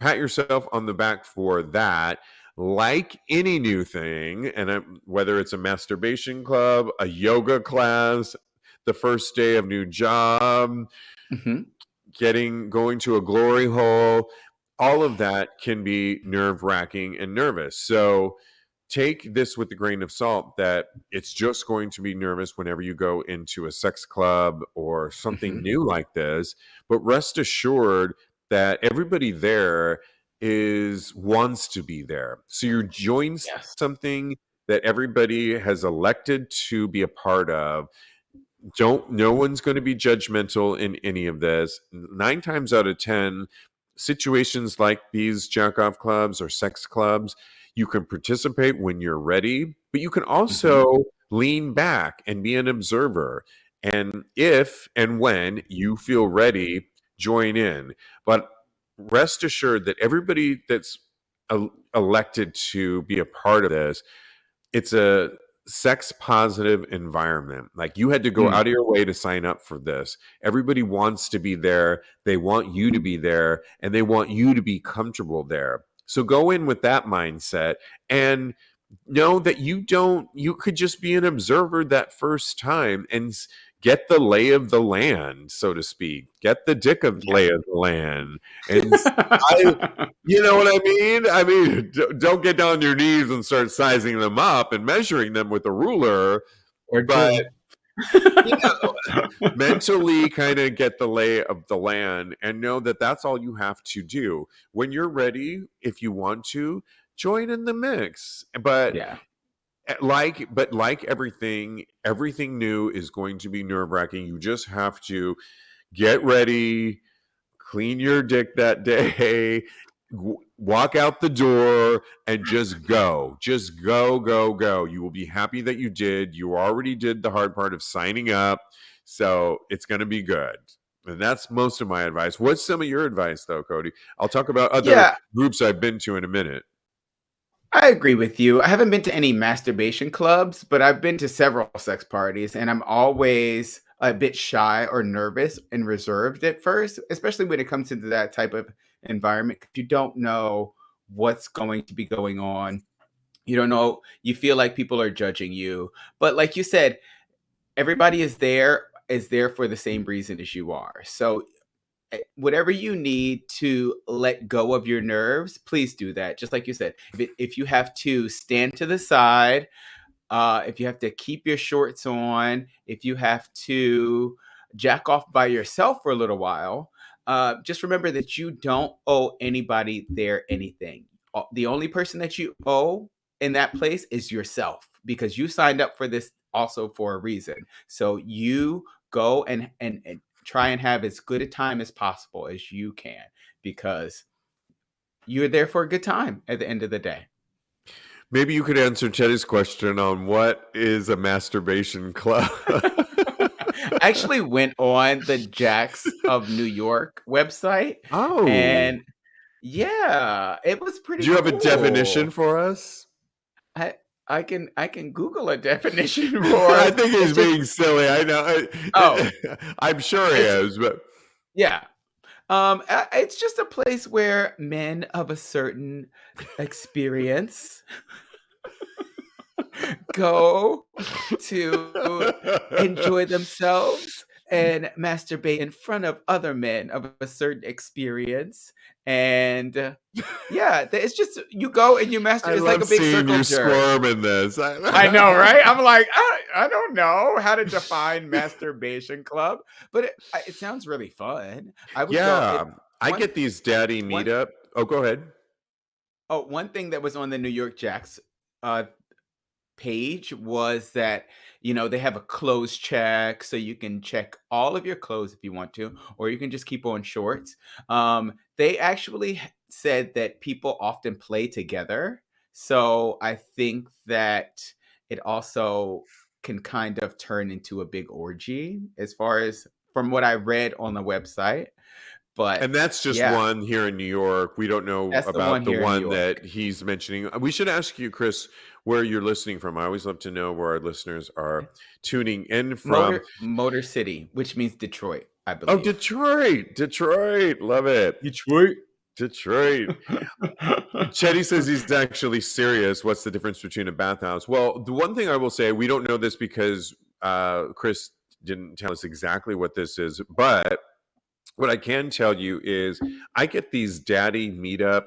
pat yourself on the back for that. Like any new thing, and whether it's a masturbation club, a yoga class, the first day of new job, Mhm. going to a glory hole, all of that can be nerve-wracking and nervous. So take this with a grain of salt that it's just going to be nervous whenever you go into a sex club or something Mhm. new like this, but rest assured that everybody there is wants to be there. So you're joining Yes. something that everybody has elected to be a part of. No one's going to be judgmental in any of this. 9 times out of 10 situations like these jack off clubs or sex clubs, you can participate when you're ready, but you can Mhm. also lean back and be an observer, and if and when you feel ready, join in. But rest assured that everybody that's elected to be a part of this, it's a sex positive environment. Like, you had to go Mm. out of your way to sign up for this. Everybody wants to be there. They want you to be there, and they want you to be comfortable there. So go in with that mindset and know that you could just be an observer that first time and get the lay of the land, so to speak. Get the dick of Yeah. lay of the land. And I you know what I mean? I mean, don't get down on your knees and start sizing them up and measuring them with a ruler, Or but two. you know, mentally kind of get the lay of the land and know that that's all you have to do. When you're ready, if you want to, join in the mix. Yeah. But like everything new is going to be nerve-wracking. You just have to get ready, clean your dick that day, walk out the door, and just go. Just go, go, go. You will be happy that you did. You already did the hard part of signing up. So it's going to be good. And that's most of my advice. What's some of your advice, though, Kodi? I'll talk about other Yeah, groups I've been to in a minute. I agree with you. I haven't been to any masturbation clubs, but I've been to several sex parties, and I'm always a bit shy or nervous and reserved at first, especially when it comes into that type of environment, 'cause you don't know what's going to be going on. You don't know, you feel like people are judging you. But like you said, everybody is there for the same reason as you are. So whatever you need to let go of your nerves, please do that. Just like you said, if you have to stand to the side, if you have to keep your shorts on, if you have to jack off by yourself for a little while, just remember that you don't owe anybody there anything. The only person that you owe in that place is yourself, because you signed up for this also for a reason. So you go and try and have as good a time as possible as you can, because you're there for a good time at the end of the day. Maybe you could answer Teddy's question on what is a masturbation club. I actually went on the Jacks of New York website, Oh, and yeah, it was do pretty you have a definition cool. for us? I I can Google a definition for I us. think he's It's just being silly. I know. oh, I'm sure he it's is, but yeah. It's just a place where men of a certain experience go to enjoy themselves and masturbate in front of other men of a certain experience. And yeah, it's just you go and you master. I It's like love a big seeing circle you jerk. squirm in this. I know, right? I'm like, I don't know how to define masturbation club, but it sounds really fun. I would go. Yeah, It I one get these daddy one meetup. Oh, go ahead. oh one thing that was on the New York Jacks uh, page was that, they have a clothes check, so you can check all of your clothes if you want to, or you can just keep on shorts. They actually said that people often play together, so I think that it also can kind of turn into a big orgy, as far as from what I read on the website. But And that's just yeah, one here in New York. We don't know that's the one about the here in New one York. that he's mentioning. We should ask you, Chris, where you're listening from. I always love to know where our listeners are tuning in from. Motor City, which means Detroit, I Oh, believe. Detroit. Love it. Detroit. Detroit. Chetty says he's actually serious. What's the difference between a bathhouse? Well, the one thing I will say, we don't know this because Chris didn't tell us exactly what this is, but what I can tell you is I get these daddy meetup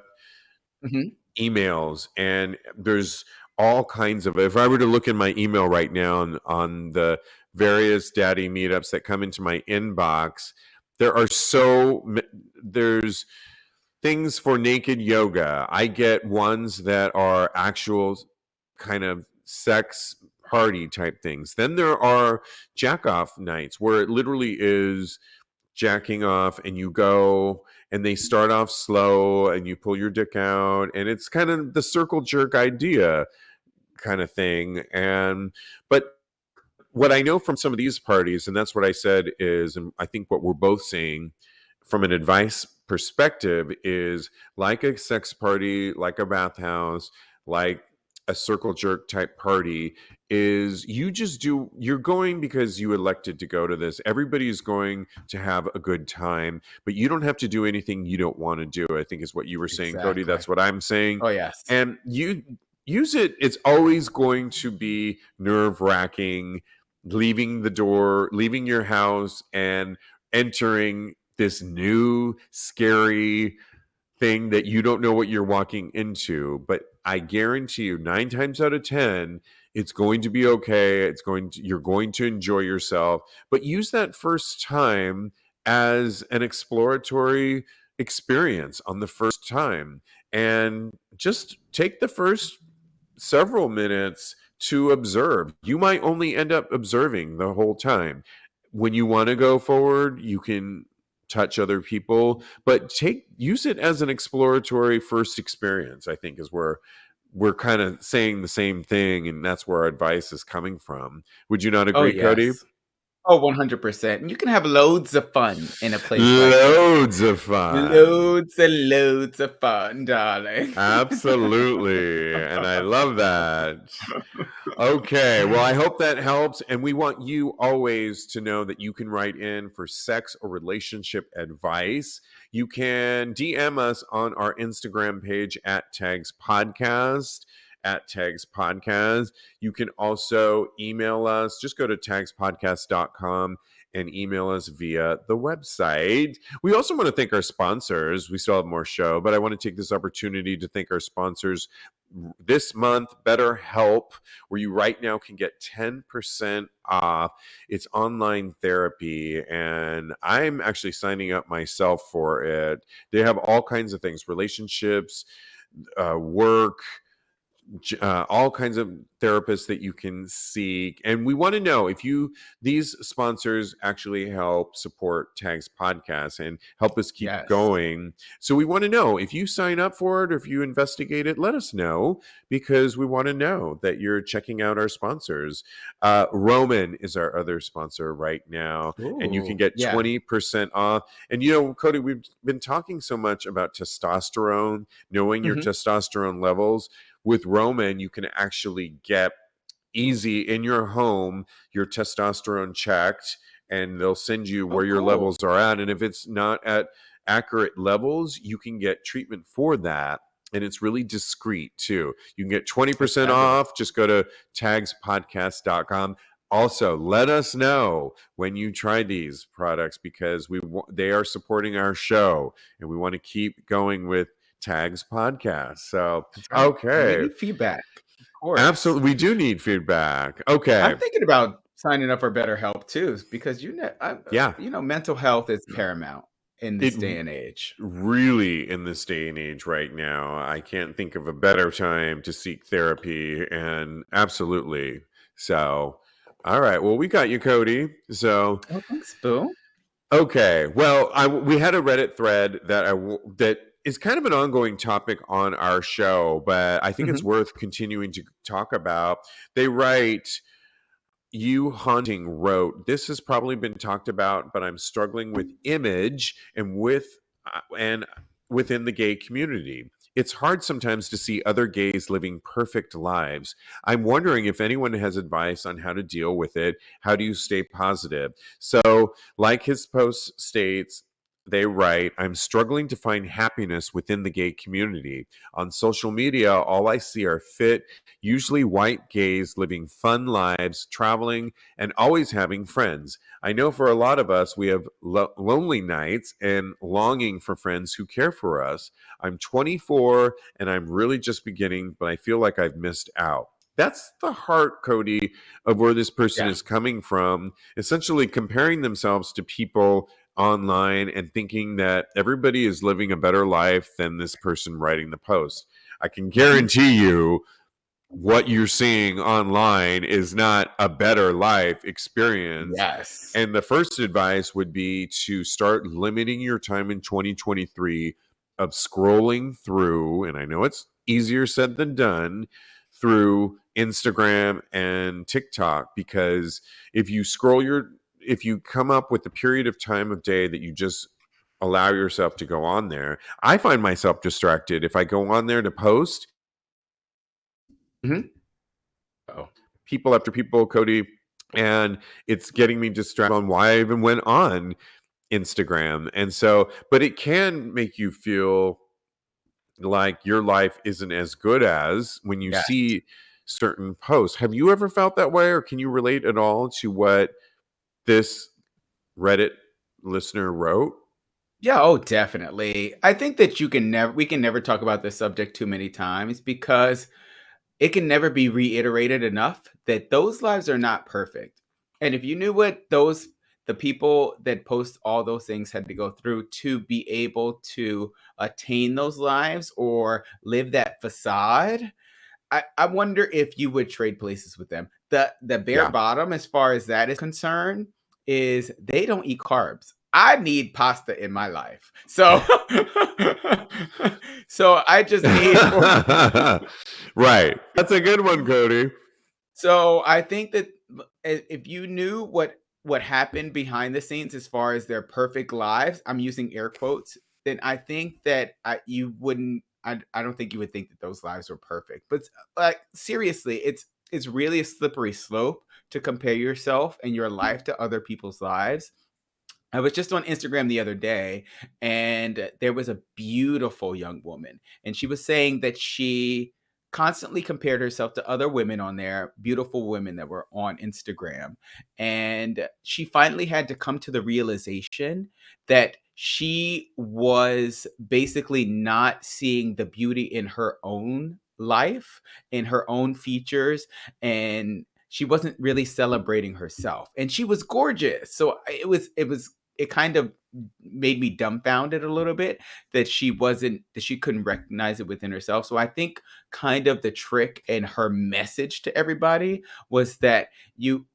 Mhm. emails, and there's all kinds of, if I were to look in my email right now on the various daddy meetups that come into my inbox, there are there's things for naked yoga. I get ones that are actual kind of sex party type things. Then there are jack off nights where it literally is jacking off, and you go and they start off slow and you pull your dick out, and it's kind of the circle jerk idea kind of thing. And but what I know from some of these parties, and that's what I said is, and I think what we're both saying from an advice perspective is, like a sex party, like a bathhouse, like a circle jerk type party, is you're going because you elected to go to this. Everybody's going to have a good time, but you don't have to do anything you don't want to do, I think is what you were saying, Kodi. Exactly. That's what I'm saying. Oh, yes. And you use it. It's always going to be nerve wracking leaving the door, leaving your house, and entering this new scary thing that you don't know what you're walking into. But I guarantee you, 9 times out of 10, it's going to be okay. You're going to enjoy yourself. But use that first time as an exploratory experience on the first time. And just take the first several minutes to observe. You might only end up observing the whole time. When you want to go forward, you can touch other people, but use it as an exploratory first experience, I think is where we're kind of saying the same thing, and that's where our advice is coming from. Would you not Oh, agree, Kodi? yes. Oh, 100%. And you can have loads of fun in a place like this. Loads of fun. Loads and loads of fun, darling. Absolutely. And I love that. Okay, well, I hope that helps. And we want you always to know that you can write in for sex or relationship advice. You can DM us on our Instagram page at Tags Podcast. At Tags Podcast. You can also email us. Just go to tagspodcast.com and email us via the website. We also want to thank our sponsors. We still have more show, but I want to take this opportunity to thank our sponsors this month. BetterHelp, where you right now can get 10% off. It's online therapy, and I'm actually signing up myself for it. They have all kinds of things: relationships, work, all kinds of therapists that you can seek. And we want to know if these sponsors actually help support Tags Podcast and help us keep Yes. going. So we want to know if you sign up for it or if you investigate it, let us know, because we want to know that you're checking out our sponsors. Roman is our other sponsor right now, and you can Ooh, get yeah. 20% off. And Kodi, we've been talking so much about testosterone, knowing your Mhm. testosterone levels. With Roman, you can actually get easy in your home your testosterone checked, and they'll send you Oh, where your cool. levels are at. And if it's not at accurate levels, you can get treatment for that. And it's really discreet too. You can get That's 20% fabulous. off. Just go to tagspodcast.com. Also, let us know when you try these products, because they are supporting our show, and we want to keep going with Tags Podcast. So, That's right. And we okay. need feedback, of course. Absolutely. We do need feedback. I'm Okay. thinking about signing up for BetterHelp too, because Yeah. mental health is paramount in It this day and age. really, in this day and age right now, I can't think of a better time to seek therapy. And absolutely. So, all right. Well, we got you, Kodi. So, Oh, thanks, Boo. okay. Well, we had a Reddit thread that is kind of an ongoing topic on our show, but I think it's Mhm. worth continuing to talk about. They write, "You Haunting wrote, this has probably been talked about, but I'm struggling with image and within the gay community. It's hard sometimes to see other gays living perfect lives. I'm wondering if anyone has advice on how to deal with it. How do you stay positive? So, like his post states, they write, I'm struggling to find happiness within the gay community. On social media, all I see are fit, usually white gays living fun lives, traveling, and always having friends. I know for a lot of us, we have lonely nights and longing for friends who care for us. I'm 24 and I'm really just beginning, but I feel like I've missed out. That's the heart, Kodi, of where this person Yeah. is coming from, essentially comparing themselves to people online and thinking that everybody is living a better life than this person writing the post. I can Mhm. guarantee you what you're seeing online is not a better life experience. Yes. And the first advice would be to start limiting your time in 2023 of scrolling through, and I know it's easier said than done, through Instagram and TikTok, because if you come up with the period of time of day that you just allow yourself to go on there, I find myself distracted if I go on there to post Mhm. Oh. people after people, Kodi, and it's getting me distracted on why I even went on Instagram. And so, but it can make you feel like your life isn't as good as when you Yes. see certain posts. Have you ever felt that way, or can you relate at all to what this Reddit listener wrote? Yeah, oh, definitely. I think that we can never talk about this subject too many times because it can never be reiterated enough that those lives are not perfect. And if you knew what the people that post all those things had to go through to be able to attain those lives or live that facade, I wonder if you would trade places with them. The bare Yeah. bottom, as far as that is concerned, is they don't eat carbs. I need pasta in my life. So so I just need for Right. That's a good one, Kodi. so I think that if you knew what happened behind the scenes as far as their perfect lives, I'm using air quotes, then I think that you wouldn't. I don't think you would think that those lives were perfect. But like seriously, it's really a slippery slope to compare yourself and your life to other people's lives. I was just on Instagram the other day, and there was a beautiful young woman, and she was saying that she constantly compared herself to other women on there, beautiful women that were on Instagram. And she finally had to come to the realization that she was basically not seeing the beauty in her own life, in her own features, and she wasn't really celebrating herself. And she was gorgeous. So it kind of made me dumbfounded a little bit that she couldn't recognize it within herself. So I think kind of the trick and her message to everybody was that you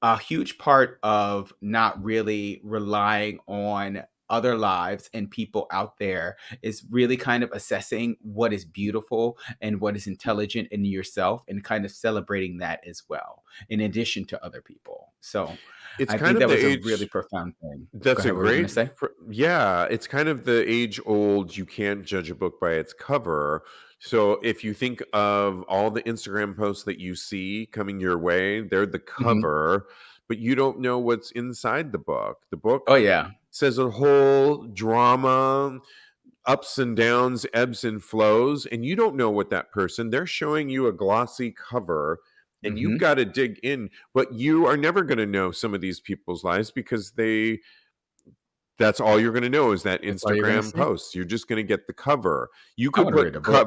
a huge part of not really relying on other lives and people out there is really kind of assessing what is beautiful and what is intelligent in yourself and kind of celebrating that as well in addition to other people. So It's I kind think of that the was a really age. profound thing. Go That's a ahead, what were you going to great, say? yeah. It's kind of the age old. You can't judge a book by its cover. So if you think of all the Instagram posts that you see coming your way, they're the Mhm. cover, but you don't know what's inside the book. The book Oh yeah. says a whole drama, ups and downs, ebbs and flows, and you don't know what that person, they're showing you a glossy cover and you've Mhm. got to dig in, but you are never going to know some of these people's lives because that's all you're going to know is that That's all you're going to Instagram see? post. You're just going to get the cover. You I could want to read put a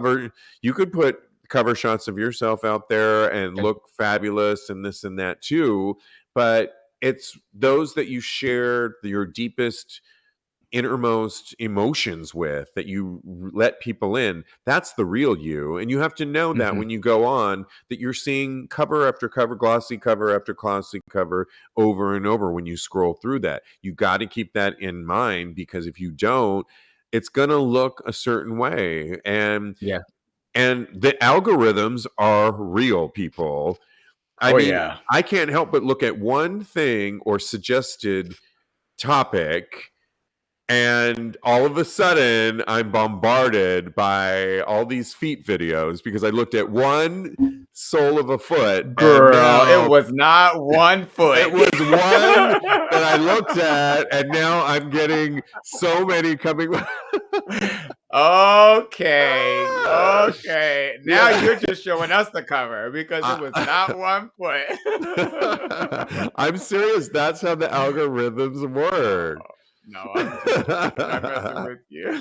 book. cover shots of yourself out there and Okay. look fabulous and this and that too, but it's those that you share your deepest innermost emotions with, that you let people in, that's the real you. And you have to know that Mhm. when you go on, that you're seeing cover after cover, glossy cover after glossy cover, over and over. When you scroll through that, you got to keep that in mind, because if you don't, it's going to look a certain way. Yeah. And the algorithms are real, people. I Oh mean, yeah. I can't help but look at one thing or suggested topic, And all of a sudden, I'm bombarded by all these feet videos because I looked at one sole of a foot, and Girl, it now was not one foot. it was one that I looked at, and now I'm getting so many coming. Okay. Okay. Now Yeah. you're just showing us the cover because it was not 1 foot. I'm serious. That's how the algorithms Oh, work. no, I'm just joking. I'm messing with you.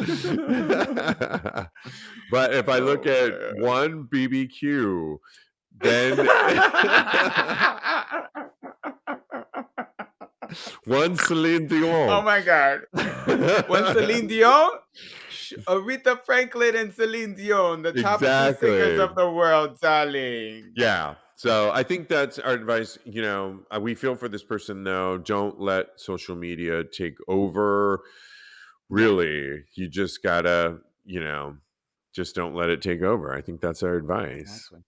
But if I look Oh, at man. one BBQ, then one Celine Oh Dion. my God. When Celine Dion, Aretha Franklin and Celine Dion, the top two singers Exactly. of the world, darling. Yeah. So I think that's our advice. We feel for this person though. Don't let social media take over. Yeah, Really, you just gotta, just don't let it take over. I think that's our advice. exactly.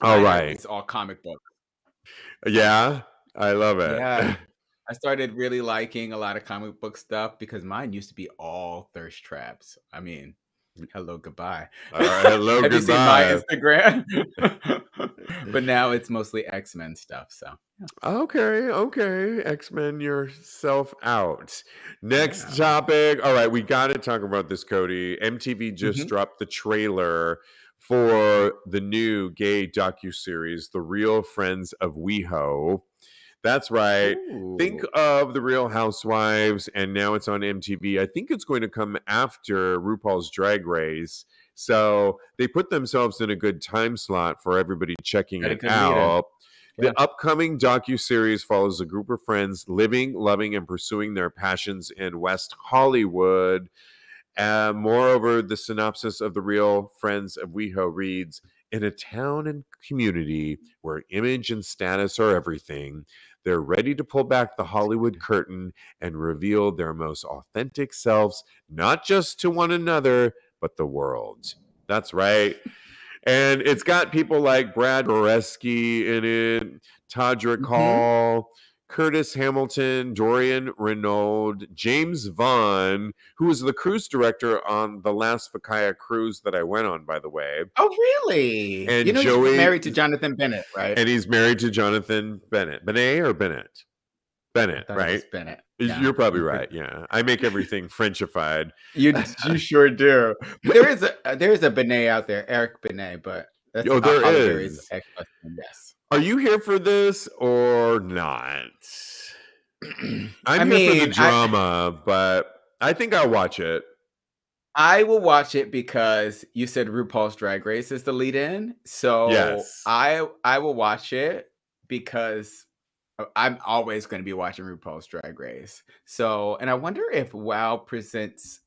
All Mine right. is all comic books. Yeah, I love it. Yeah. I started really liking a lot of comic book stuff because mine used to be all thirst traps. I mean, hello, goodbye. All right. Hello, Have you seen my goodbye. Instagram? But now it's mostly X-Men stuff. So Okay, okay. X-Men yourself out. Next yeah. topic. All right, we got to talk about this, Cody. MTV just Hmm. dropped the trailer for the new gay docuseries, The Real Friends of Weho. That's right. Think Ooh. of the Real Housewives, and now it's on MTV. I think it's going to come after RuPaul's Drag Race. So they put themselves in a good time slot for everybody checking Got a it good lead in. out. Yeah. The upcoming docu-series follows a group of friends living, loving, and pursuing their passions in West Hollywood. Moreover, the synopsis of The Real Friends of WeHo reads, in a town and community where image and status are everything, they're ready to pull back the Hollywood curtain and reveal their most authentic selves, not just to one another, but the world. That's right. And it's got people like Brad Goreski in it, Todrick Hmm. Hall, Curtis Hamilton, Dorian Renaud, James Vaughn, who was the cruise director on the last Fakaya cruise that I went on, by the way, Oh, really? You and know he's Joey, married to Jonathan Bennett, right? and he's married to Jonathan Bennett. Benet or Bennett? I Bennett, thought it right? was Bennett. Yeah, You're probably I'm pretty. right. Yeah. I make everything Frenchified. You sure do. There is a Benet out there, Eric Benet, but that's Oh, there Holly Berry's is. ex-husband. Yes. Are you here for this or not? I'm I here for the mean, I drama, but I think I'll watch it. I will watch it because you said RuPaul's Drag Race is the lead-in, so Yes. I will watch it because I'm always going to be watching RuPaul's Drag Race. So, and I wonder if Wow presents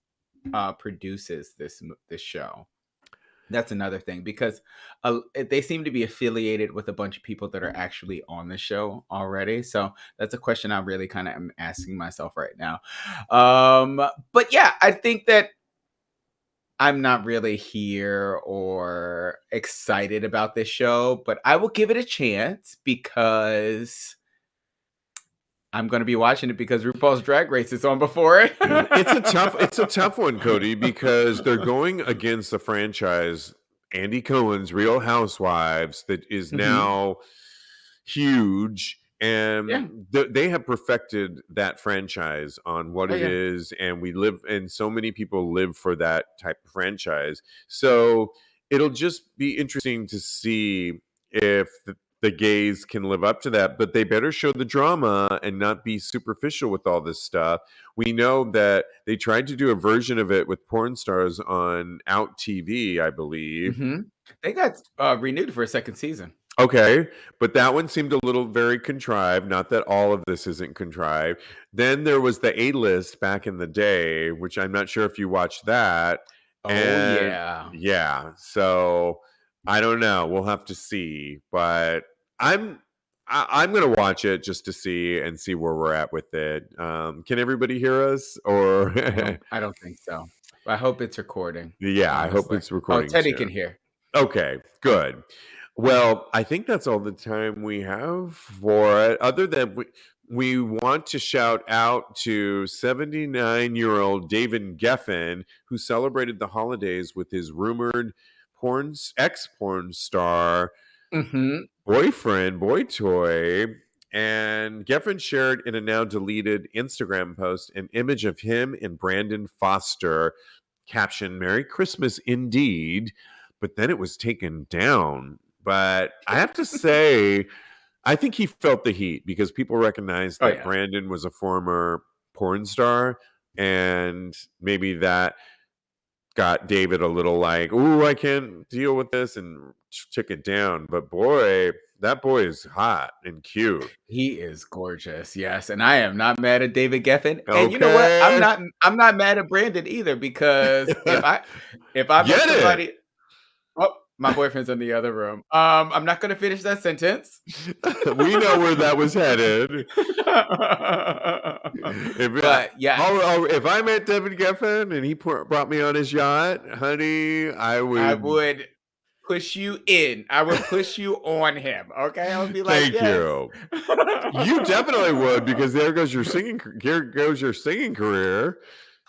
produces this show. That's another thing because they seem to be affiliated with a bunch of people that are actually on the show already. So that's a question I really kind of am asking myself right now. But yeah, I think that I'm not really here or excited about this show, but I will give it a chance because I'm going to be watching it because RuPaul's Drag Race is on before it. It's a tough one, Cody, because they're going against the franchise Andy Cohen's Real Housewives that is Hmm. now huge, Yeah. and they have perfected that franchise on what Oh it yeah. is, and we live, and so many people live for that type of franchise. So it'll just be interesting to see if the gays can live up to that, but they better show the drama and not be superficial with all this stuff. We know that they tried to do a version of it with porn stars on Out TV, I believe. Hmm. They got renewed for a second season. Okay, but that one seemed a little very contrived. Not that all of this isn't contrived. Then there was the A list back in the day, which I'm not sure if you watched that. Oh And yeah. yeah, so I don't know. We'll have to see. But I'm I'm gonna watch it just to see and see where we're at with it. Can everybody hear us? Or I don't think so. I hope it's recording, yeah, I hope honestly. it's Oh, recording Teddy too. can hear. Okay, good. Well, I think that's all the time we have for it. Other than we want to shout out to 79-year-old David Geffen, who celebrated the holidays with his rumored ex-porn star Mm-hmm. boyfriend, boy toy. And Geffen shared in a now deleted Instagram post an image of him and Brandon Foster, caption Merry Christmas indeed. But then it was taken down. But I have to say, I think he felt the heat because people recognized Oh that yeah. Brandon was a former porn star, and maybe that got David a little like, "Ooh, I can't deal with this," and took it down. But boy, that boy is hot and cute. He is gorgeous, yes, and I am not mad at David Geffen. And you know what? I'm Okay, not I'm not mad at Brandon either because if I met get it. somebody. Oh, my boyfriend's in the other room. I'm not gonna finish that sentence. We know where that was headed. But yes, If I met David Geffen and he brought me on his yacht, honey, I I would. would push you in. I would push you on him. Okay, I would be like, Thank yes. you. You definitely would, because there goes your singing. Here goes your singing career.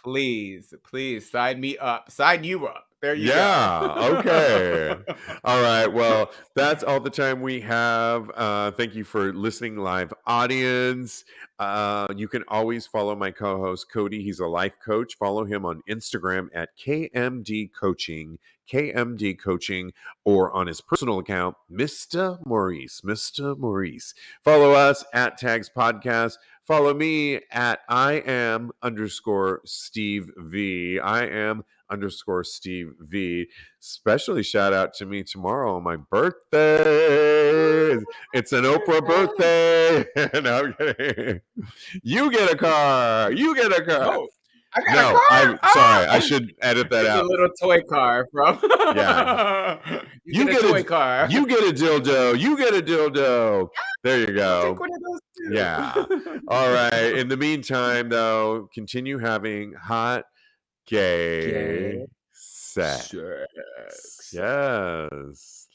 Please, please sign me up. Sign you up. There you go. Yeah. Okay. All right. Well, that's all the time we have. Thank you for listening, live audience. You can always follow my co-host Kodi. He's a life coach. Follow him on Instagram at KMD Coaching, KMD Coaching, or on his personal account, Mr. Maurice. Mr. Maurice. Follow us at Tags Podcast. Follow me at I am underscore Steve V. I am underscore Steve V. Especially shout out to me tomorrow on my birthday. It's an Oprah birthday. No, I'm kidding. You get a car. You get a car. Oh, I got a No, I'm car. sorry. I Oh, should edit that it's a out. little toy car from. Yeah. You get a toy car. You get a dildo. You get a dildo. There you I'll take go. one of those Yeah. too. All right. In the meantime, though, continue having hot gay Gay sex. sex. Yes.